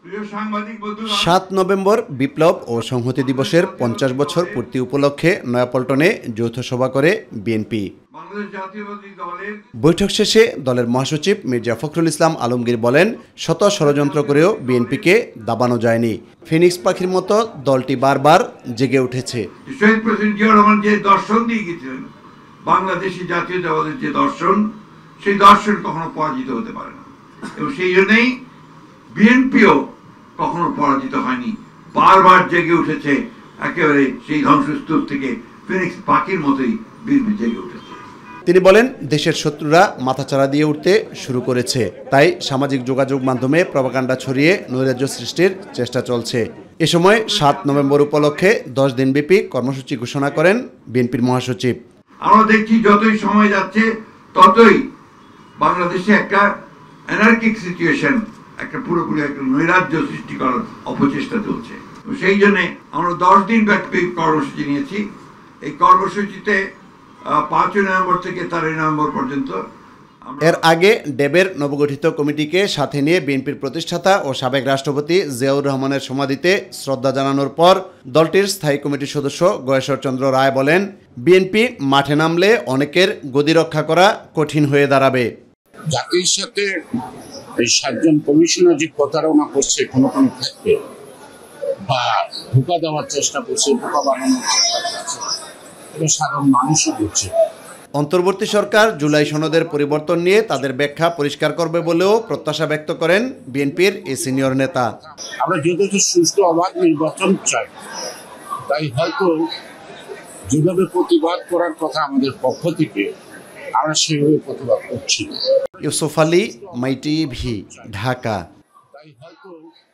7 November বিপ্লব ও সংহতি দিবসের 50 বছর পূর্তি উপলক্ষে নয়াপল্টনে যৌথ সভা করে বিএনপি। বৈঠক শেষে দলের মহাসচিব মির্জা ফখরুল ইসলাম আলমগীর বলেন, শত ষড়যন্ত্র করেও বিএনপিকে দাবানো যায়নি। ফিনিক্স পাখির মতো দলটি বারবার জেগে উঠেছে। শহীদ প্রেসিডেন্ট জিয়াউর রহমান যে দর্শন দিয়ে গেছিলেন, বাংলাদেশি জাতীয়তাবাদের যে দর্শন, সেই দর্শন কখনো পরাজিত হতে পারে না, এবং সেই জন্যই বিএনপিও কখনো পরাজিত হয়নি, বারবার জেগে উঠেছে। একেবারে সেই ধ্বংসস্তূপ থেকে ফিনিক্স পাখির মতোই বিএনপি জেগে উঠেছে। তিনি বলেন, দেশের শত্রুরা মাথাচাড়া দিয়ে উঠতে শুরু করেছে, তাই সামাজিক যোগাযোগ মাধ্যমে প্রপাগান্ডা ছড়িয়ে নৈরাজ্য সৃষ্টির চেষ্টা চলছে। এ সময় 7 নভেম্বর উপলক্ষে 10 দিনব্যাপী কর্মসূচি ঘোষণা করেন বিএনপির মহাসচিব। আমরা দেখছি যতই সময় যাচ্ছে ততই বাংলাদেশে একটা অ্যানার্কিক সিচুয়েশন, একটা পুরোপুরি একটা নৈরাজ্য সৃষ্টি করার অপচেষ্টা চলছে। সেই জন্য আমরা 10 দিন ব্যাপী কর্মসূচি নিয়েছি। এই কর্মসূচিতে 5 নভেম্বর থেকে 13 নভেম্বর পর্যন্ত। এর আগে ডেবের নবগঠিত কমিটিকে সাথে নিয়ে বিএনপির প্রতিষ্ঠাতা ও সাবেক রাষ্ট্রপতি জিয়াউর রহমানের সমাধিতে শ্রদ্ধা জানানোর পর দলটির স্থায়ী কমিটির সদস্য গয়েশ্বর চন্দ্র রায় বলেন, বিএনপি মাঠে নামলে অনেকের গদি রক্ষা করা কঠিন হয়ে দাঁড়াবে। জাতির সাথে এই 7 জন কমিশনার যে প্রতারণা করছে কোনো ক্ষেত্রে, বা ধোঁকা দেওয়ার চেষ্টা করছে, ধোঁকা বানানোর চেষ্টা করছে, এটা সাধারণ মানুষও বুঝছে। অন্তর্বর্তী সরকার জুলাই সনদের পরিবর্তন নিয়ে তাদের ব্যাখ্যা পরিষ্কার করবে বলেও প্রত্যাশা ব্যক্ত করেন বিএনপির এই সিনিয়র নেতা। আমরা যথেষ্ট সুষ্ঠু অবাধ নির্বাচন চাই, তাই হয়তো যেভাবে প্রতিবাদ করার কথা আমাদের পক্ষ থেকে, আমরা সেভাবে প্রতিবাদ করছি। ইউসুফ আলী, মাই টিভি, ঢাকা।